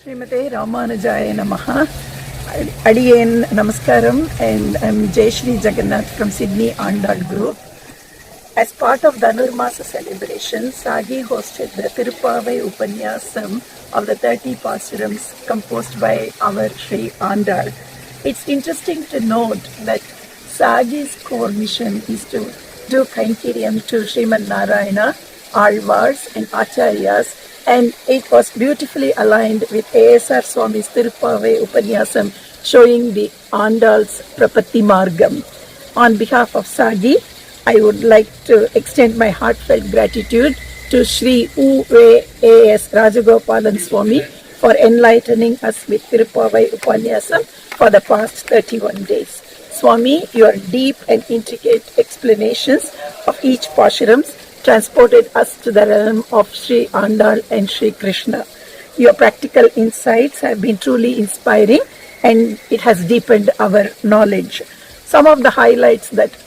Smt Ramanujaya Namaha. Adiyen Namaskaram, and I'm Jayasri Jagannath from Sydney Andal group. As part of the Dhanurmasa celebration, Sagi hosted the Thiruppavai Upanyasam of the 30 Paasurams composed by our Sri Andal. It's interesting to note that Sagi's core mission is to do Kainkiriam to Srimad Narayana, Alvars and Acharyas, and it was beautifully aligned with ASR Swami's Thiruppavai Upanyasam showing the Andal's Prapatti Margam. On behalf of Sagi, I would like to extend my heartfelt gratitude to Sri UAS Rajagopalan Swami for enlightening us with Thiruppavai Upanyasam for the past 31 days. Swami, your deep and intricate explanations of each Paasurams transported us to the realm of Sri Andal and Sri Krishna. Your practical insights have been truly inspiring and it has deepened our knowledge. Some of the highlights that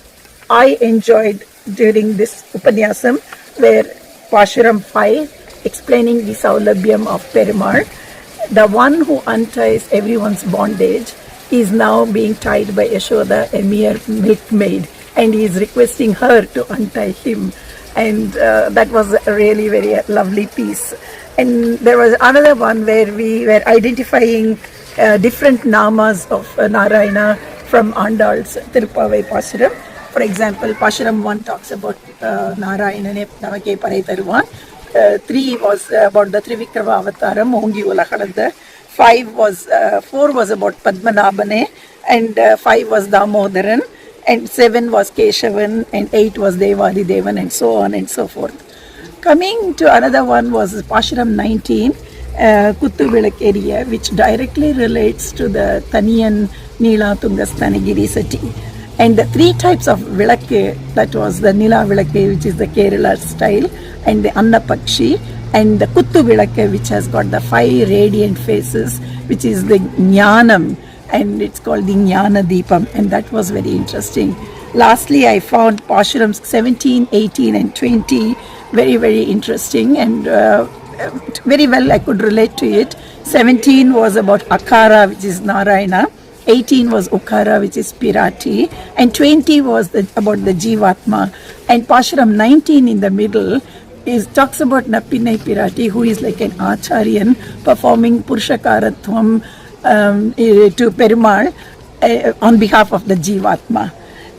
I enjoyed during this Upanyasam were Paasuram 5, explaining the Saulabhyam of Perumal. The one who unties everyone's bondage is now being tied by Yashoda, a mere milkmaid, and he is requesting her to untie him. And that was a really very lovely piece. And there was another one where we were identifying different namas of Narayana from Andal's Thiruppavai Paasuram. For example, Paasuram 1 talks about Narayana Namake Parai Tharuvan. 3 was about the Trivikrama Avataram, Ongi Ulahaladha. 4 was about Padmanabhane, and 5 was Damodaran, and 7 was Keshavan, and 8 was Devadi Devan, and so on and so forth. Coming to another one was Paasuram 19, Kuttu Vilak area, which directly relates to the Taniyan Nila Tungas Tanagiri Sati. And the 3 types of Vilake, that was the Nila Vilake, which is the Kerala style, and the Annapakshi, and the Kuttu Vilake, which has got the 5 radiant faces, which is the Jnanam, and it's called the Jnana Deepam, and that was very interesting. Lastly, I found Paasurams 17, 18 and 20 very, very interesting, and very well I could relate to it. 17 was about Akara, which is Narayana. 18 was Ukara, which is Pirati, and 20 was about the Jivatma. And Paasuram 19 in the middle talks about Nappinai Pirati, who is like an Acharyan performing Purushakaratvam to Perumal on behalf of the Jivatma.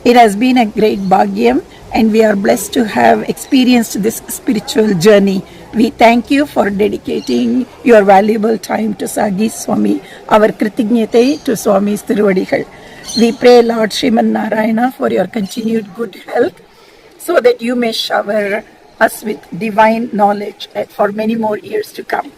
It has been a great bhagyam, and we are blessed to have experienced this spiritual journey. We thank you for dedicating your valuable time to Sagi Swami, our Kritignate to Swami's Tiruvadigal. We pray Lord Sriman Narayana for your continued good health, so that you may shower us with divine knowledge for many more years to come.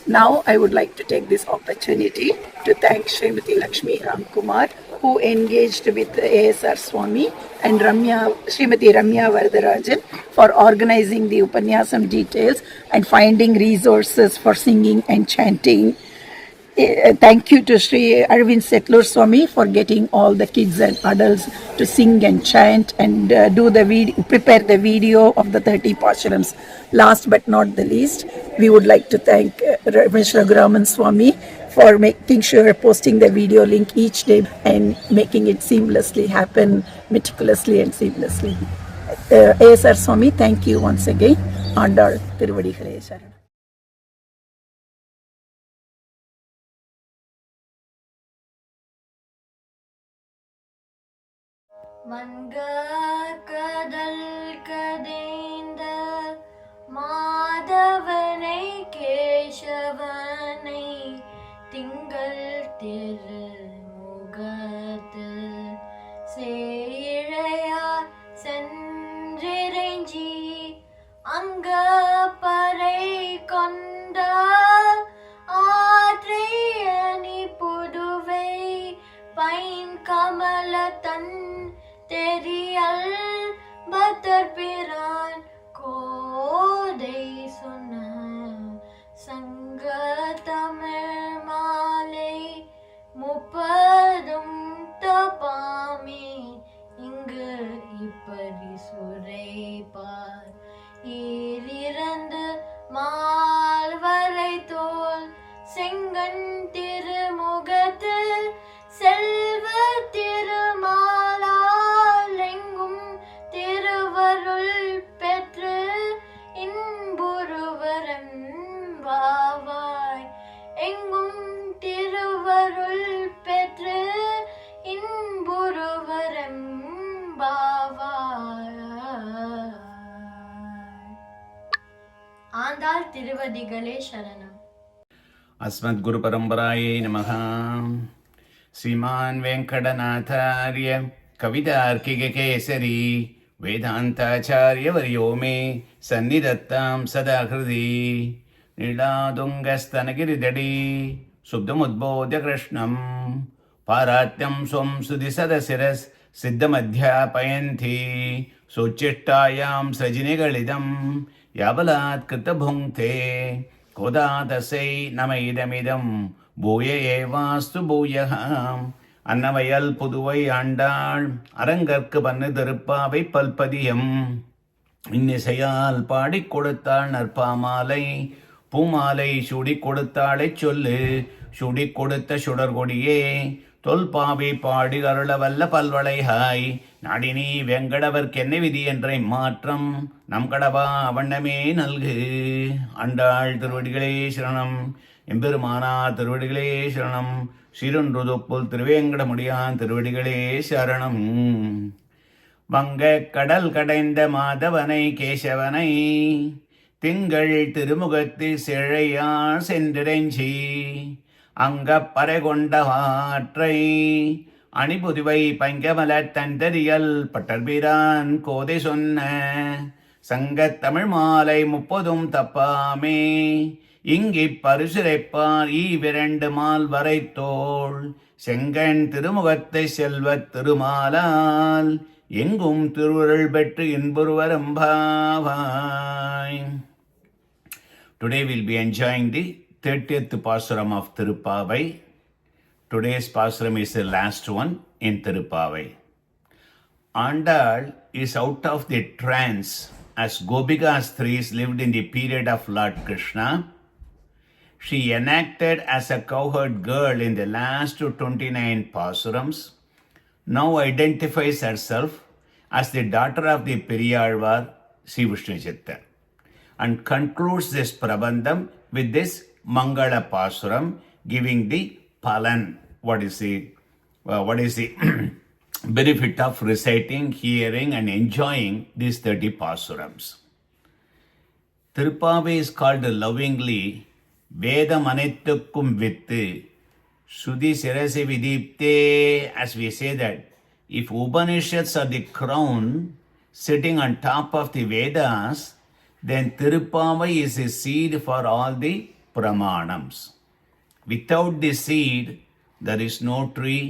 Now, I would like to take this opportunity to thank Srimati Lakshmi Ramkumar, who engaged with ASR Swami, and Srimati Ramya Varadarajan for organizing the Upanyasam details and finding resources for singing and chanting. Thank you to Sri Arvind Setlur Swami for getting all the kids and adults to sing and chant and prepare the video of the 30 Paasurams. Last but not the least, we would like to thank Ramesh Raghuraman Swami for making sure posting the video link each day and making it seamlessly happen, meticulously and seamlessly. ASR Swami, thank you once again. Andal Tiruvadigalai Sharanam. மன்கார் கடல் கடைந்த மாதவனை கேசவனை திங்கள் திருமுகத்து சேழையார் சென்றிறைஞ்சி அங்க பறை கொண்ட ஆற்றை அணி Puduvai pine கமல தன் தெரியல் பத்தர் பிரான் கோதை சொன்ன சங்க தமிழ் மாலை 30 தபாமே இங்கு இப்படி சுரைப்பார் ஈரிரண்டு மால்வரை தோல் செங்கண் திருமுகத்து செல்வ திருமாலால் எங்கும் திருவருள் பெற்று இன்புருவரம் பாவாய். எங்கும் திருவருள் பெற்று இன்புருவரம் பாவாய். ஆண்டாள் திருவடிகளே சரணம். अस्मद् गुरुपरम्परायै नमः. श्रीमान् वेङ्कटनाथार्य कवितार्किककेसरी वेदान्ताचार्यवर्यो मे सन्निधत्तां सदा हृदि. नीलातुङ्गस्तनगिरितटी शुद्धमुद्बोध्य कृष्णं पारात्यं स्वं सुधिसदशिरस् सिद्धमध्यापयन्ति सोच्चिष्टायां सृजिनिगलितं याबलात् कृतभुङ्क्ते கோதாதசை நம இதமிதம் பூய ஏவாஸ்து பூயः. அன்னவயல் புதுவை ஆண்டாள் அரங்கற்கு பண்ணு திருப்பாவை பல்பதியம் இன்னிசையால் பாடிக் கொடுத்தாள் நற்பாமாலை பூமாலை சூடிக் கொடுத்தாளைச் சொல்லு. சூடிக் கொடுத்த சுடர்கொடியே தொல்பாவை பாடி அருளவல்ல பல்வளைஹாய். நாடினி வெங்கடவர்க்கென்ன விதி என்ற மாற்றம் நம் கடவா வண்ணமே நல்கு. ஆண்டாள் திருவடிகளே சரணம். எம்பெருமானா திருவடிகளே சரணம். சிறுன்றுதுப்புல் திருவேங்கடமுடியான் திருவடிகளே சரணம். வங்க கடல் கடைந்த மாதவனை கேசவனை திங்கள் திருமுகத்து செழையார் சென்றிடைஞ்சி அங்கப்பறை கொண்ட ஆற்றை அணிபுதுவை பங்கமல தந்தரியல் பட்டர்பிரான் கோதை சொன்ன சங்கத் தமிழ் மாலை 30 தப்பாமே இங்கிப் பரிசுரைப்பார் ஈவிரண்டு மால் வரை தோள் செங்கண் திருமுகத்தை செல்வத் திருமாலால் எங்கும் திருவுருள் பெற்று இன்புருவரம்பாவாய். Today we'll be enjoying the 30th Paasuram of Thiruppavai. Today's Paasuram is the last one in Thiruppavai. Andal is out of the trance as Gopikas threes lived in the period of Lord Krishna. She enacted as a cowherd girl in the last 29 Paasurams, now identifies herself as the daughter of the Periyalvar Sri Vishnu Chitta, and concludes this Prabandham with this Mangala Paasuram, giving the Palan. What is the benefit of reciting, hearing and enjoying these 30 Paasurams? Thiruppavai is called lovingly Veda Manittukkum Vittu Sudhi Sirasi Vidipte, as we say that if Upanishads are the crown sitting on top of the Vedas, then Thiruppavai is a seed for all the Pramanams. Without the seed, there is no tree,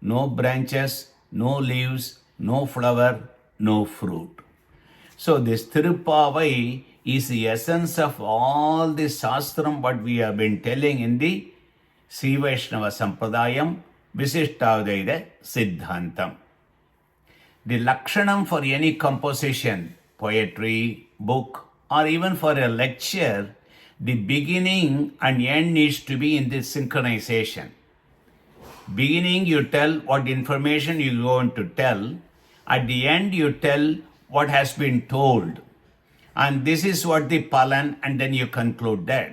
no branches, no leaves, no flower, no fruit. So this Thiruppavai is the essence of all the Shastram what we have been telling in the Sri Vaishnava Sampradayam Visishtadvaita Siddhantam. The Lakshanam for any composition, poetry, book or even for a lecture, the beginning and end needs to be in this synchronization. Beginning you tell what information you are going to tell. At the end you tell what has been told. And this is what the Palan, and then you conclude that.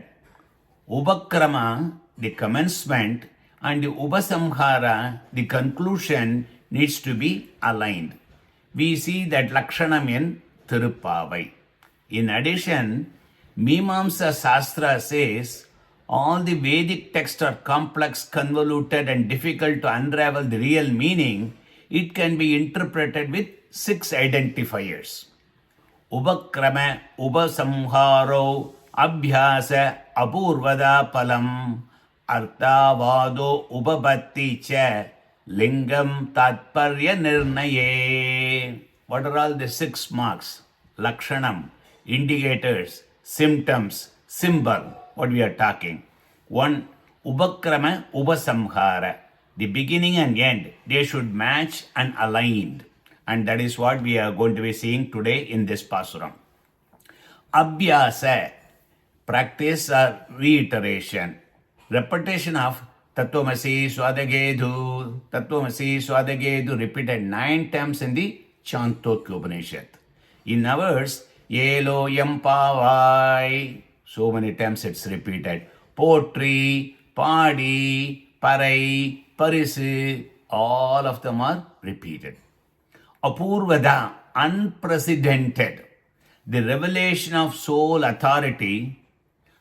Upakrama, the commencement, and the Upasamhara, the conclusion, needs to be aligned. We see that Lakshanam in Thiruppavai. In addition, Mimamsa Shastra says all the Vedic texts are complex, convoluted and difficult to unravel the real meaning. It can be interpreted with 6 identifiers. Upakrama, Upasamharo, Abhyasa, Apurvada Palam, Arthavado, Upapatti cha, Lingam, Tatparya Nirnaye. What are all the 6 marks? Lakshanam, indicators, symptoms, symbol, what we are talking. 1, Upakrama, Upasamhara. The beginning and end, they should match and aligned. And that is what we are going to be seeing today in this Paasuram. Abhyasa, practice or reiteration, repetition of Tattvamasi Swadagedu repeated 9 times in the Chandogya Upanishad. In ours, Yelo Yampavai, so many times it's repeated. Potri, Padi, Parai, Parisu, all of them are repeated. Apurvada, unprecedented. The revelation of soul authority,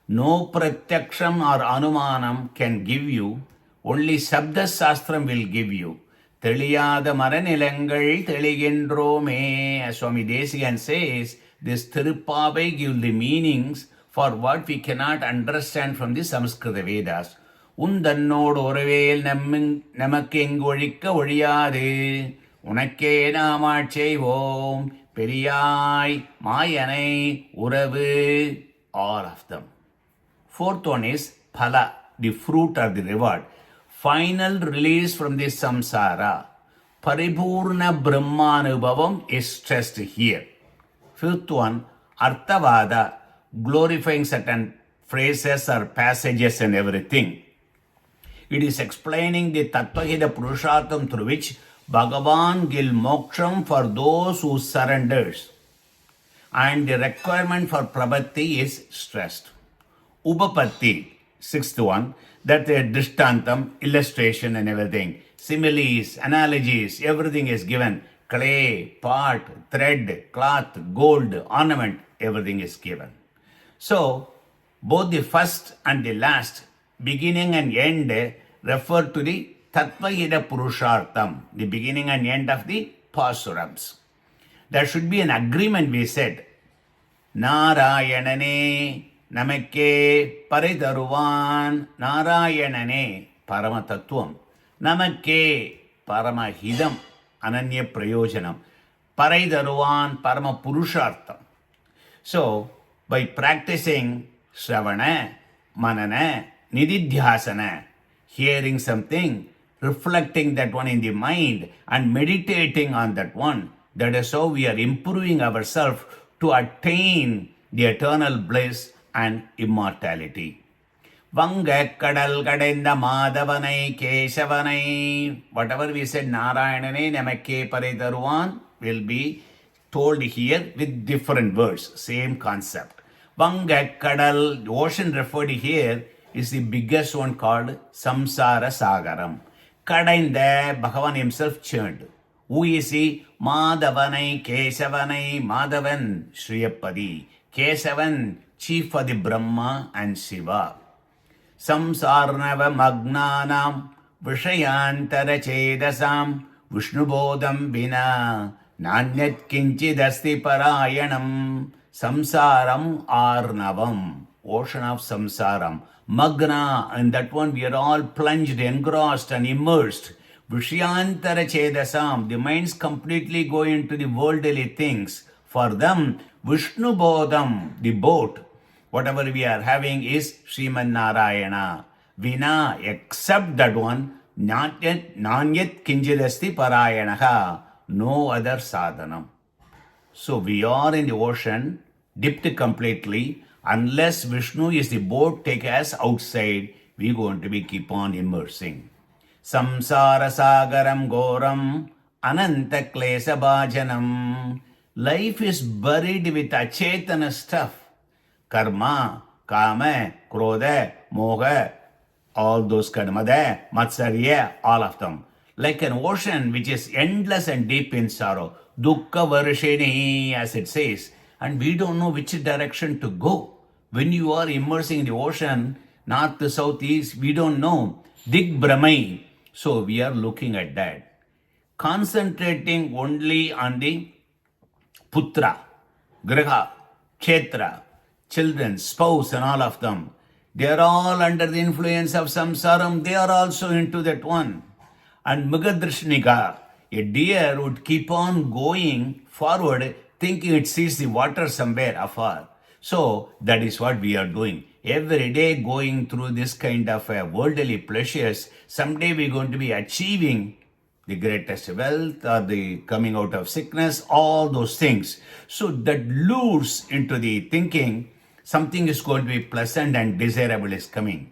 no pratyaksham or anumanam can give you, only Sabda Sastram will give you. Teliyada maranilangal teligendrome, as Swami Desigan says, this Thiruppavai gives the meanings for what we cannot understand from the Sanskrit Vedas. Undannod oravel namakengolika oliyade, unakke naamacheivom, periyai, mayanai, uravu, all of them. Fourth one is phala, the fruit or the reward. Final release from the samsara. Paripurna Brahmanubhavam is stressed here. Fifth one, Arthavada, glorifying certain phrases or passages and everything. It is explaining the Tattvahida Purushartham through which Bhagavan gives moksham for those who surrenders. And the requirement for prabhati is stressed. Upapatti, sixth one, that the drishtantam, illustration and everything, similes, analogies, everything is given. Clay, pot, thread, cloth, gold, ornament, everything is given. So, both the first and the last, beginning and end, refer to the Tattvahida Purushartham, the beginning and end of the Paasurams. There should be an agreement, we said. Narayanane Namakke Paritaruvan, Narayanane Paramatattvam, Namakke Paramahidam, Ananya Prayojanam, Paraidaruvan Parama Purushartham. So, by practicing Shravana, Manana, Nididhyasana, hearing something, reflecting that one in the mind and meditating on that one, that is how we are improving ourselves to attain the eternal bliss and immortality. Vanga kadal kadenda madhavanai keshavanai. Whatever we said, Narayanane namakke paritaruvan will be told here with different words, same concept. Vanga kadal, the ocean referred here, is the biggest one called Samsara Sagaram. Kadainda, Bhagavan himself churned. Who is he? Madhavanai Keshavanai, Madhavan Shriyapadi, Keshavan, chief for the Brahma and Shiva. Samsarnava Magnanam, Vishayantara Chedasam, Vishnubodham Vina, Nanyat Kinchidasti Parayanam, Samsaram Arnavam, ocean of Samsaram. Magna, and that one we are all plunged, engrossed and immersed. Vishayantara Chedasam, the minds completely go into the worldly things. For them, Vishnu Bodham, the boat, whatever we are having is Sriman Narayana. Vina, except that one, Nanyat Kinchidasti Parayanaha, no other sadhanam. So we are in the ocean, dipped completely. Unless Vishnu is the boat, take us outside, we are going to be keep on immersing. Samsara Sagaram Goram Ananta Klesa Bhajanam. Life is buried with achetana stuff. Karma, Kama, Krodha, Moha, all those karmada, Matsarya, all of them. Like an ocean which is endless and deep in sorrow. Dukkha Varshini, as it says. And we don't know which direction to go. When you are immersing in the ocean, north to south, east, we don't know. Dig Brahmai. So we are looking at that. Concentrating only on the Putra, Graha, Kshetra, children, spouse and all of them. They are all under the influence of samsaram. They are also into that one. And Mrigadrishnika, a deer would keep on going forward thinking it sees the water somewhere afar. So that is what we are doing. Every day going through this kind of worldly pleasures, someday we are going to be achieving the greatest wealth or the coming out of sickness, all those things. So that lures into the thinking something is going to be pleasant and desirable is coming.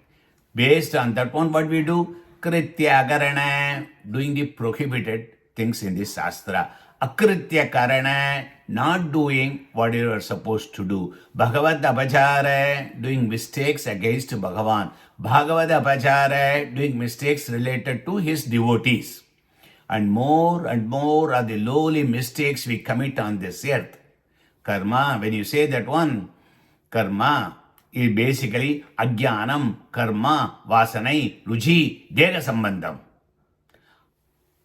Based on that one, what we do? Kritya karana, doing the prohibited things in the Shastra. Akritya karana, not doing what you are supposed to do. Bhagavad apachara, doing mistakes against Bhagavan. Bhagavad apachara, doing mistakes related to his devotees. And more are the lowly mistakes we commit on this earth. Karma, when you say that one, karma is basically ajnanam, karma, vasanai, ruchi, dega sambandham.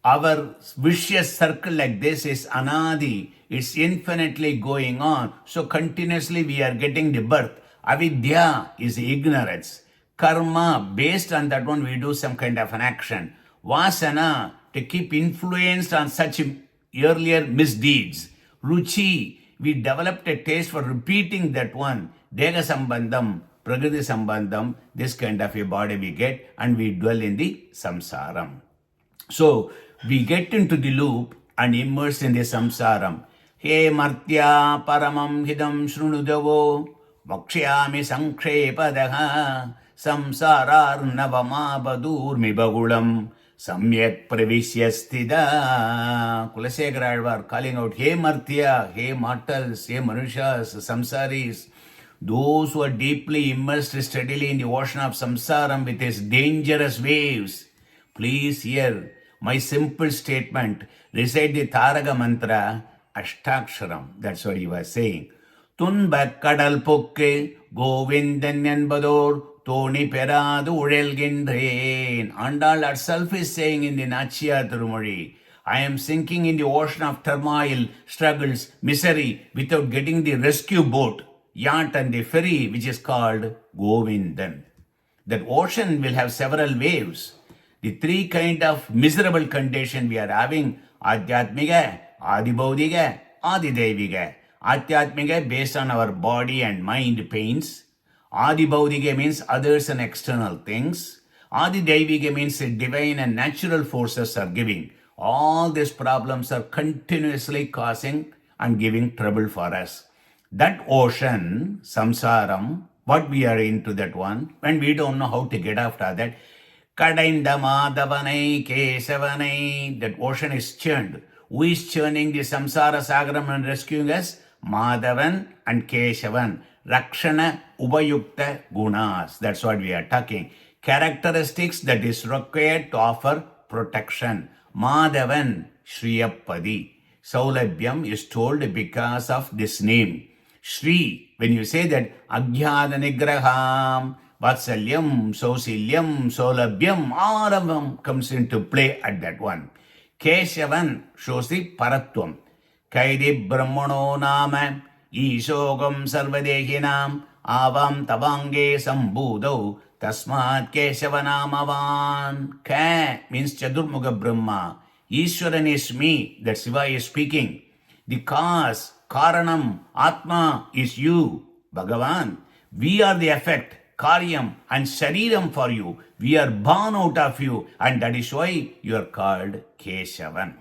Our vicious circle like this is anadi. It's infinitely going on. So continuously we are getting the birth. Avidya is ignorance. Karma, based on that one, we do some kind of an action. Vasana, to keep influenced on such earlier misdeeds. Ruchi, we developed a taste for repeating that one. Dega sambandham, prakriti sambandham, this kind of a body we get, and we dwell in the samsaram. So, we get into the loop and immerse in the samsaram. He martya paramam hidam shrunudavo vakshyami sankshepadaha samsararnavamabadur bagulam samyak pravishyastida. Kulasekhara calling out, Hey martya, hey mortals, hey manushas, samsaris, those who are deeply immersed steadily in the ocean of samsaram with its dangerous waves. Please hear my simple statement. Recite the Taraga mantra, Ashtaksharam. That's what he was saying. Tunbak kadal pokke, Govindan என்பதோர் தோணி பெறாது உழல்கின்றேன். Andal herself is saying in the Nachiyar Tirumozhi, I am sinking in the ocean of turmoil, struggles, misery, without getting the rescue boat, yacht and the ferry, which is called Govindan. That ocean will have several waves. The three kind of miserable condition we are having, Adhyatmika, Adibaudiga, Adideviga. Adhyatmika based on our body and mind pains. Adibaudiga means others and external things. Adideviga means divine and natural forces are giving. All these problems are continuously causing and giving trouble for us. That ocean, samsaram, what we are into that one, and we don't know how to get after that. Kadainda Madhavanai Kesavanai, that ocean is churned. Who is churning the samsara sagaram and rescuing us? Madhavan and Keshavan. Rakshana Ubayukta Gunas. That's what we are talking. Characteristics that is required to offer protection. Madhavan Shriyapadi. Saulabhyam is told because of this name. Shri, when you say that Ajnana Nigraham, Vatsalyam, Sausilyam, Saulabhyam, all of them comes into play at that one. Keshavan shows the Paratvam. Kaidi Brahmano Nama, Ishogam Sarvadehinam, Avam Tavange Sambudau, Tasmat Keshavanamavan. Ka means Chadurmuga Brahma. Ishwaran is me, that Shiva is speaking. The cause, Karanam, Atma is you, Bhagavan. We are the effect, Karyam and Shariram for you. We are born out of you, and that is why you are called Keshavan.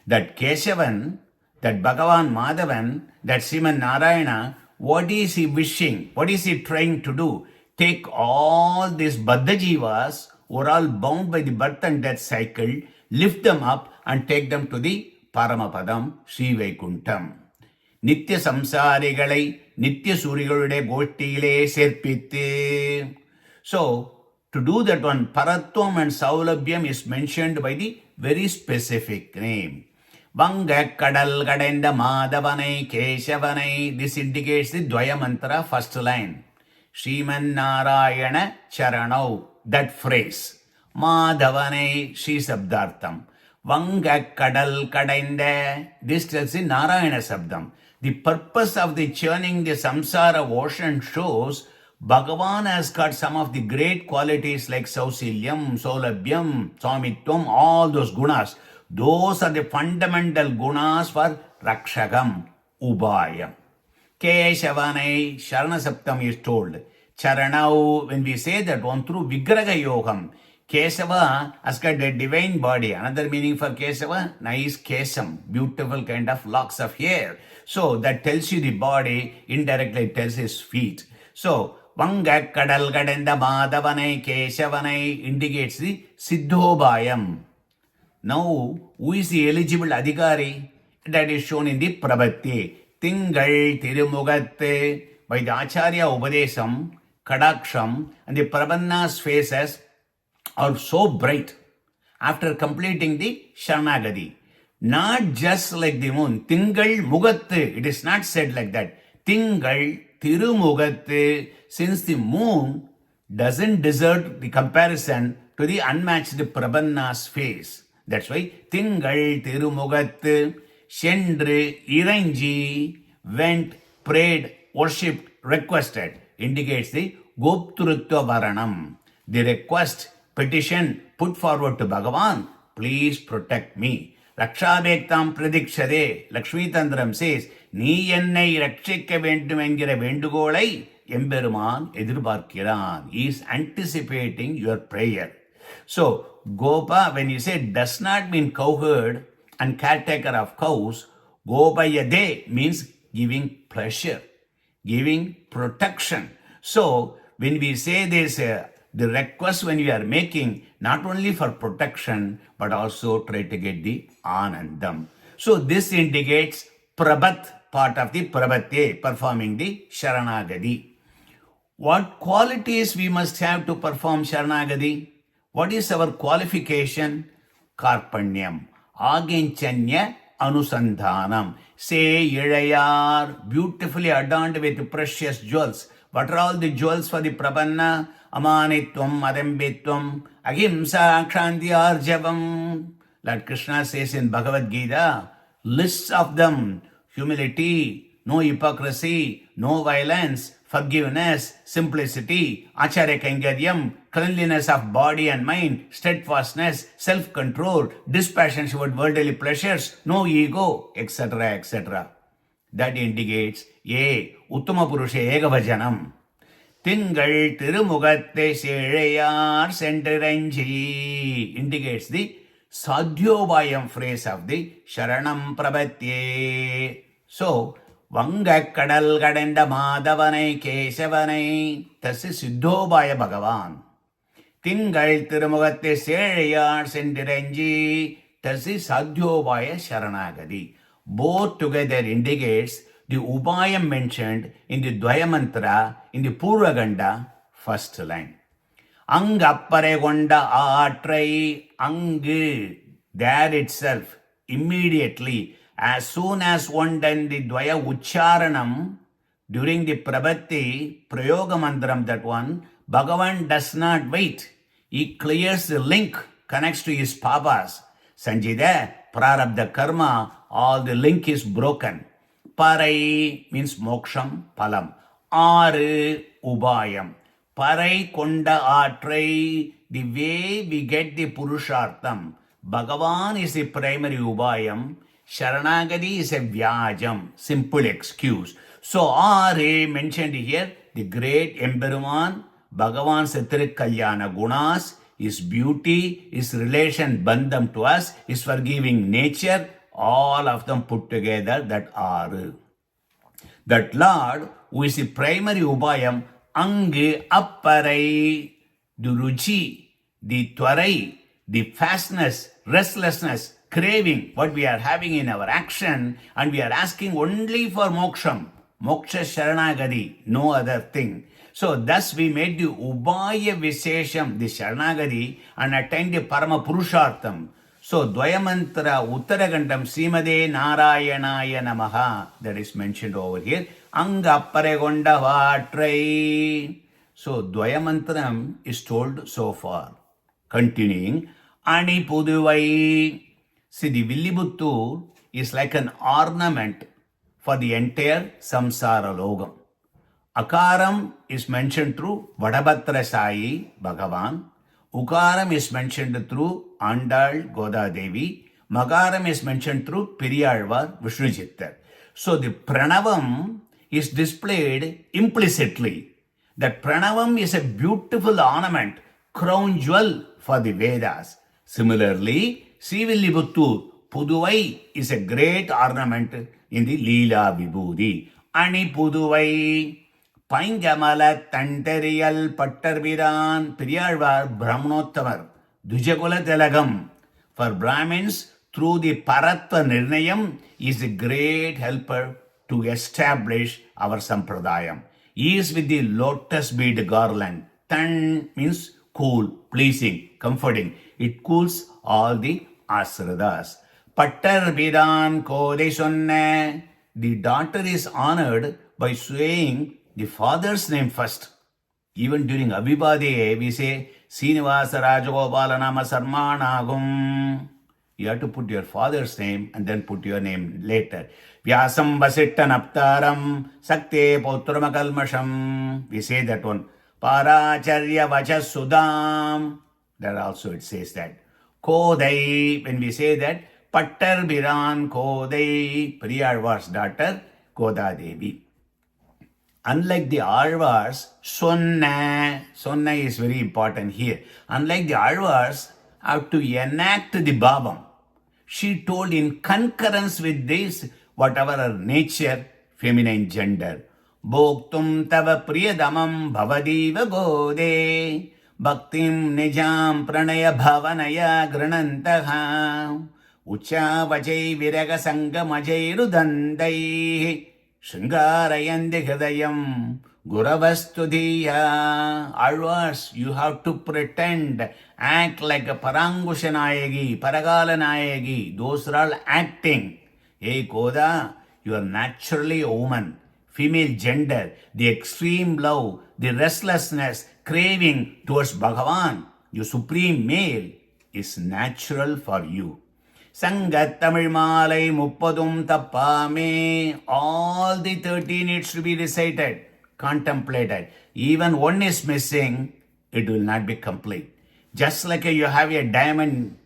That Keshavan, that Bhagavan Madhavan, that Sriman Narayana, what is he wishing? What is he trying to do? Take all these Baddha Jivas who are all bound by the birth and death cycle, lift them up and take them to the Paramapadam, Sri Vaikuntham. Nitya Samsarigalai, Nitya Surigalude Gottile Serpithe. So, to do that one, Paratvam and Saulabhyam is mentioned by the very specific name. Vanga Kadal Kadenda Madhavanai Keshavanai. This indicates the Dvaya Mantra, first line. Sriman Narayana Charanau, that phrase. Madhavanai Shri Sabdartham. Vanga Kadal Kadenda. This tells the Narayana Sabdam. The purpose of the churning the samsara ocean shows Bhagavan has got some of the great qualities like Sausilyam, Saulabhyam, Swamitvam, all those gunas. Those are the fundamental gunas for Rakshagam, Ubhayam. Keshavanai, Sharana Saptam is told. Charanau, when we say that one through Vigraha Yogam, Kesava has got a divine body. Another meaning for Kesava, nice kesam, beautiful kind of locks of hair. So that tells you the body, indirectly tells his feet. So Vanga Kadal Kadenda Madhavanai Keshavanai indicates the Siddhobayam. Now, who is the eligible Adhikari? That is shown in the Prabhati. Tingal Tirumugatte by the Acharya Upadesam, Kadaksham, and the Prabhanna's faces are so bright after completing the Sharanagati. Not just like the moon. Tingal Mugatte. It is not said like that. Tingal Tirumugatte. Since the moon doesn't deserve the comparison to the unmatched Prabhanna's face. That's why Tingal Tirumugatte. Shendru Iranji went, prayed, worshipped, requested. Indicates the Goptrutva Varanam. The request, petition put forward to Bhagavan. Please protect me. Rakshabhektam pradikshade. Lakshmi Tandram says, நீ என்னை ரட்சிக்க வேண்டும் என்கிற வேண்டுகோளை எம்பெருமான் எதிர்பார்க்கிறான். He is anticipating your prayer. So, Gopa, when you say, does not mean cowherd and caretaker of cows. Gopayade means giving pleasure, giving protection. So, when we say this, the request when we are making, not only for protection, but also try to get the anandam. So, this indicates Prabhat, part of the Prabhate, performing the Sharanagati. What qualities we must have to perform Sharanagati? What is our qualification? Karpanyam, Aginchanya Anusandhanam. Say Yirayar, beautifully adorned with precious jewels. What are all the jewels for the Prabhanna? Amanitvam, Adambitvam, Ahimsa, Kshanti, Arjavam. Lord Krishna says in Bhagavad Gita, lists of them: humility, no hypocrisy, no violence, forgiveness, simplicity, acharya kaingaryam, cleanliness of body and mind, steadfastness, self-control, dispassion toward worldly pleasures, no ego, etc., etc. That indicates, Uttama Purusha Egavajanam. Tingal Tirumugatte Sezhayar Sentiranji indicates the Sadhyobayam phrase of the Sharanam Prabhatye. So, Vanga Kadal Kadenda Madhavanai Keshavanai Tasi Siddhobaya Bhagavan. Tingal Tirumugatte Sezhayar Sentiranji Tasi Sadhyobaya Sharanagati. Both together indicates the Ubayam mentioned in the Dvayamantra in the Purvaganda first line. Angappare gonda aatrai angu. There itself, immediately, as soon as one done the Dvaya Ucharanam, during the Prabhati, Prayoga Mantram, that one, Bhagavan does not wait. He clears the link, connects to his papas. Sanjida, Prarabdha Karma, all the link is broken. Parai means moksham, palam. Aru, ubayam. Parai konda atrai, the way we get the purushartham. Bhagavan is the primary ubayam. Sharanagati is a vyajam, simple excuse. So, Are mentioned here, the great Emperuman, Bhagavan's Tirikalyana gunas, his beauty, his relation, bandham to us, his forgiving nature, all of them put together, that are. That Lord, who is the primary ubayam, ange apparai, the ruchi, the twarai, the fastness, restlessness, craving, what we are having in our action, and we are asking only for moksham, moksha sharanagati, no other thing. So thus we made the ubaya visesham, the sharanagati, and attained the parama purushartham. So Dvayamantra Uttaragandam Srimade Narayanaya Namaha, that is mentioned over here. Angappare gonda vatrai. So Dvayamantram is told so far. Continuing, Ani Puduvai. See, the Villibuttur is like an ornament for the entire samsara logam. Akaram is mentioned through Vadabhatra Sai Bhagavan. Ukaram is mentioned through Andal Goda Devi. Magaram is mentioned through Periyalvar Vishnu Chittar. So the Pranavam is displayed implicitly. That Pranavam is a beautiful ornament, crown jewel for the Vedas. Similarly, Srivilibuttur, Puduvai is a great ornament in the Leela Vibhuti. Ani Puduvai, Paingamala Tantariyal Pattarviran Periyalvar Brahmanottamar Dujagula Telagam. For Brahmins, through the Paratva Nirnayam, is a great helper to establish our Sampradayam. He is with the lotus bead garland. Tan means cool, pleasing, comforting. It cools all the asradas. Pattar Vidan Kode Sonne. The daughter is honored by saying the father's name first. Even during Abhibade, we say, Srinivasa Rajagopalan Nama Sarmanagum. You have to put your father's name and then put your name later. Vyasam Vasittan Aptaram Sakte Paasuram Upanyasam. We say that one. Paracharya Vachas Sudam. There also it says that. Kodai, when we say that, Pattar Biran Kodai, Periyalvar's daughter, Koda Devi. Unlike the Alvars, Sonna is very important here. Unlike the Alvars, have to enact the Bhavam. She told in concurrence with this, whatever her nature, feminine gender. Bhoktum tava priyadamam bhavadiva gode, bhaktim nijam pranaya bhavanaya granantaha, ucha vajay viraga sangamajay rudandai, Shringarayandi Hridayam Guravastudhiya. Alvars, you have to pretend, act like a Parangushanayagi, Paragalanayagi. Those are all acting. Hey Koda, you are naturally a woman, female gender, the extreme love, the restlessness, craving towards Bhagavan, your supreme male, is natural for you. Sangat Tamil Malai Muppadum Tappame. All the 30 needs to be recited, contemplated. Even one is missing, it will not be complete. Just like you have a diamond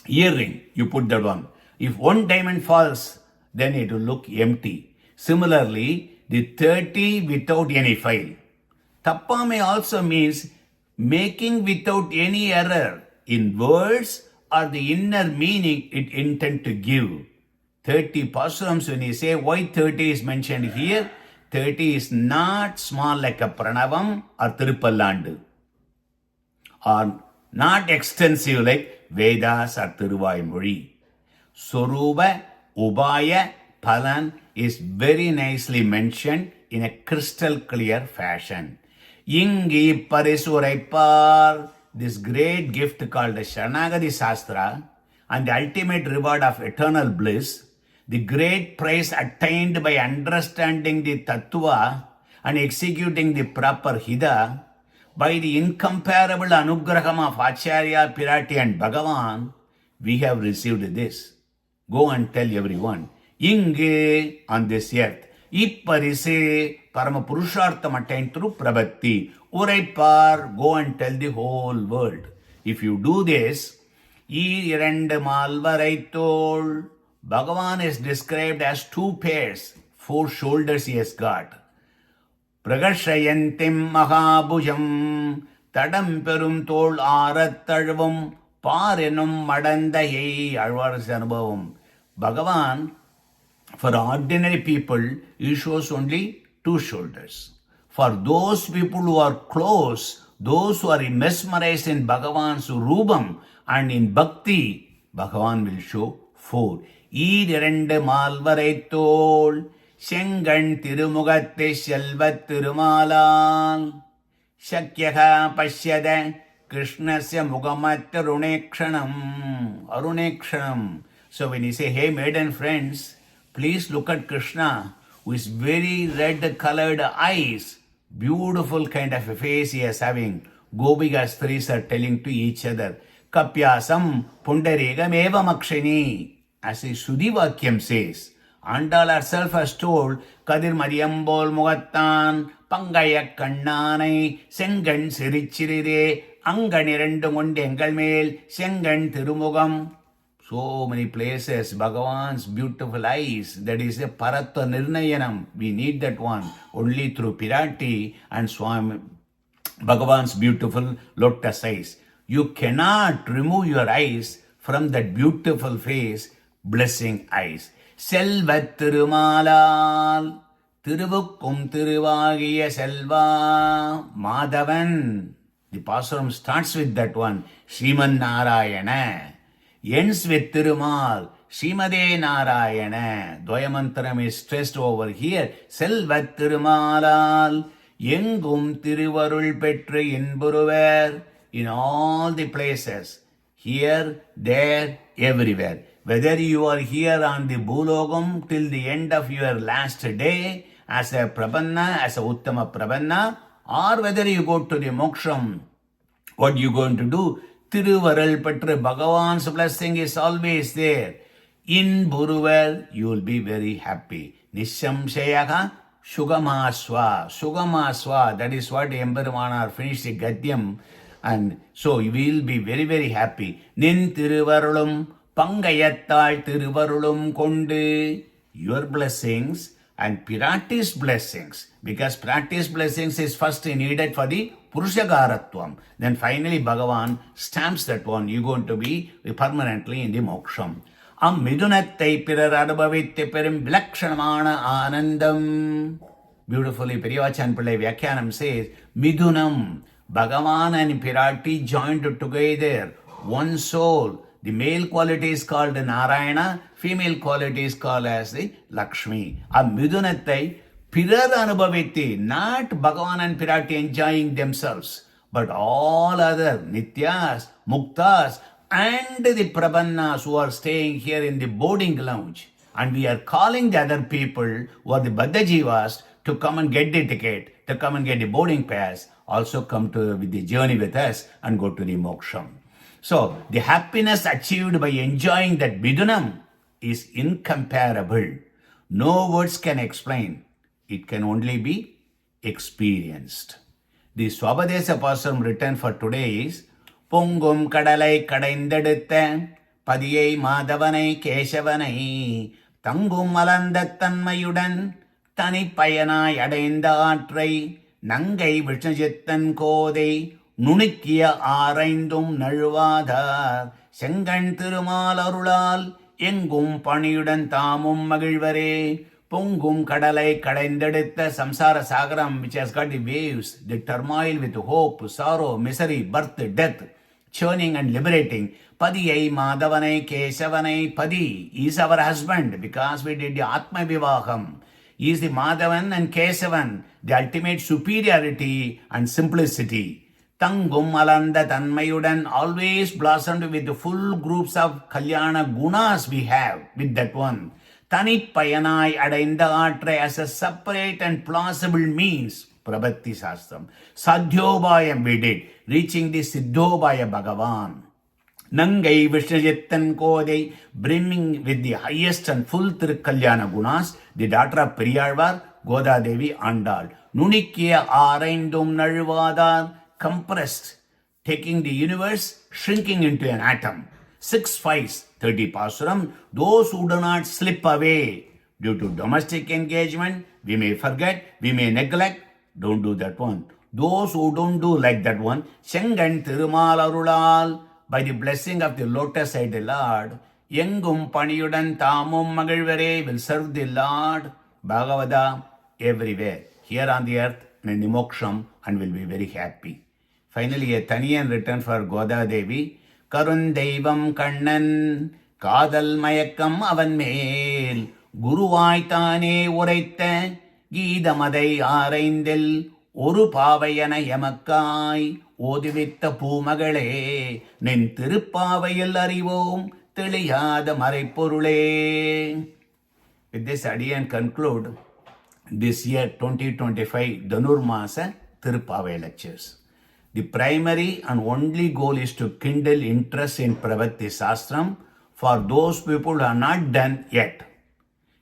earring, you put that one. If one diamond falls, then it will look empty. Similarly, the 30 without any fail. Tappame also means making without any error in words or the inner meaning it intend to give. 30 Paasurams, when you say why 30 is mentioned here, 30 is not small like a Pranavam or Thiruppallandu, or not extensive like Vedas or Thiruvaimozhi. Sorupa, Ubaya, Palan is very nicely mentioned in a crystal clear fashion. Ingi Parisuraipar, this great gift called the Sharanagati Shastra and the ultimate reward of eternal bliss, the great prize attained by understanding the Tattva and executing the proper Hida, by the incomparable Anugraham of Acharya, Pirati and Bhagavan, we have received this. Go and tell everyone. Inge, on this earth, Ipparise, Parama Purushartham attained through Prabhakti. Uraipar, go and tell the whole world. If you do this, Irand Malvaraitol, Bhagavan is described as two pairs, 4 shoulders he has got. Pragashayantim Mahabhujam, Tadam Perum Tol Arattarvam, Parenum Madandaye, Alvar's Anubhavam. Bhagavan, for ordinary people, he shows only 2 shoulders. For those people who are close, those who are mesmerized in Bhagavan's Rubam and in Bhakti, Bhagavan will show 4. Irande Malvaraitol, Shengan Tirumugatte Shelvat Tirumalan, Shakyaha Pashyada, Krishnasya Mugamat Arunekshanam. So when you say, hey maiden friends, please look at Krishna, who is very red colored eyes, beautiful kind of a face he is having. Gopikas threes are telling to each other, Kapyasam Pundaregam Eva Makshini. As a Sudhivakyam says, Andal herself has told, Kadir Mariyambol Mugattan, Pangayak Kannanai, Sengan Sirichirire, Anganirandungundi Engalmel, Sengan Tirumugam. So many places, Bhagavan's beautiful eyes, that is a Paratva Nirnayanam. We need that one only through Pirati and Swami, Bhagavan's beautiful lotus eyes. You cannot remove your eyes from that beautiful face, blessing eyes. Selvat Tirumalal, Tiruvukkum Thiruvagiya Selva Madhavan. The Paasuram starts with that one, Sriman Narayana. Ends with Thirumal, Srimade Narayana. Dvayamantaram is stressed over here. Selvat Thirumalal, Yengum Thiruvarul Petru Inburuver. In all the places, here, there, everywhere. Whether you are here on the Bhulogam till the end of your last day as a Prabanna, as a Uttama Prabanna, or whether you go to the Moksham, what you going to do? Thiruvaral Petra, Bhagavan's blessing is always there. In Buruvar, you will be very happy. Nishamshayaha Sugamaswa. Sugamaswa, that is what Emperor finished the Gadyam. And so you will be very, very happy. Nin Thiruvarulum, Pangayattal Thiruvarulum Kondu. Your blessings and Pirati's blessings. Because Pirati's blessings is first needed for the Purushagaratvam. Then finally Bhagavan stamps that one. You're going to be permanently in the Moksham. Midunattai pirar anubhavitya perum vilakshanamana anandam. Beautifully, Periyavachan Pillai Vyakyanam says, Midunam, Bhagavan and Pirati joined together, one soul. The male quality is called Narayana, female quality is called as the Lakshmi. Midunattai pirar anubhaviti, not Bhagavan and Pirati enjoying themselves, but all other Nityas, Muktas, and the Prabannas who are staying here in the boarding lounge. And we are calling the other people who are the Baddhajivas to come and get the ticket, to come and get the boarding pass, also come to with the journey with us and go to the Moksham. So, the happiness achieved by enjoying that Midunam is incomparable. No words can explain. It can only be experienced. The Swabadesa Paasuram written for today is Pongum Kadalai Kadaindadutta Padiyai Madhavanai Keshavanai Tangum Malandattanmayudan Tani Payanai Adainda Atrai Nangai Vishnajittan Kodai Nunikia Araindum Nalvadar Sengan Thirumal Arulal Engum Paniyudan Tamum Magilvare Pungum Kadalai Kadaindaditha Samsara Sagaram, which has got the waves, the turmoil with hope, sorrow, misery, birth, death, churning and liberating. Padiyai Madhavanai Keshavanai. Padi is our husband because we did the Atma Vivaham. He is the Madhavan and Keshavan, the ultimate superiority and simplicity. Tangum Alanda Tanmayudan, always blossomed with the full groups of Kalyana Gunas we have with that one. Tani Payanai Adainda Atre as a separate and plausible means, Prabhatti Sastram. Sadhyobhayam we did, reaching the Siddhobhaya Bhagavan. Nangai Vishnajittan Kodai, brimming with the highest and full Kalyana Gunas, the daughter of Periyalvar, Goda Devi Andal. Nunikia Araindum Nalvadar, compressed, taking the universe, shrinking into an atom. 6 fights, 30 Paasuram, those who do not slip away due to domestic engagement, we may forget, we may neglect, don't do that one. Those who don't do like that one, Sengan Thirumal Arulal, by the blessing of the lotus-eyed Lord, Yengum Paniyudan Tamum Magilvare will serve the Lord, Bhagavada, everywhere, here on the earth and in the Moksham, and will be very happy. Finally, a Taniyan written for Goda Devi, Karundaivam Kannan, Kadal Mayakam Avanmel, Guruvaitane Uraitha, Geedamadai Araindil, Oru Pavayana Yamakkai, Odivitta Pumagale, Nin Thiruppavai Arivom, Teliyada Maripurule. With this, Adiyan conclude this year 2025 Dhanurmasa Thiruppavai lectures. The primary and only goal is to kindle interest in Pravatti Sastram for those people who are not done yet.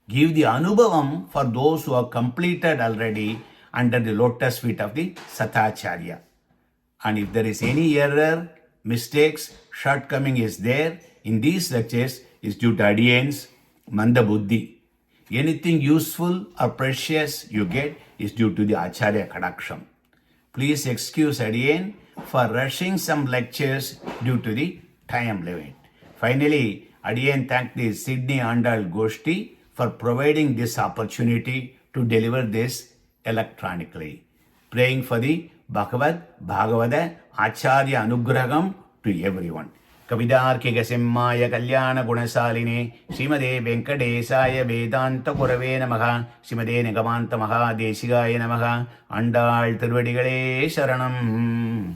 Give the Anubhavam for those who are completed already under the lotus feet of the Satacharya. And if there is any error, mistakes, shortcoming is there in these lectures is due to Adiyan's Manda Buddhi. Anything useful or precious you get is due to the Acharya Kadaksham. Please excuse Adiyan for rushing some lectures due to the time limit. Finally, Adiyan thanked the Sydney Andal Goshti for providing this opportunity to deliver this electronically. Praying for the Bhagavada Acharya Anugraham to everyone. Kavidarkika Simmaya Kalyana Gunasaline Srimade Venkadesaya Vedanta Gurave Namaha Srimade Nigamanta Maha Desigaya Namaha Andal Thiruppavai Sharanam.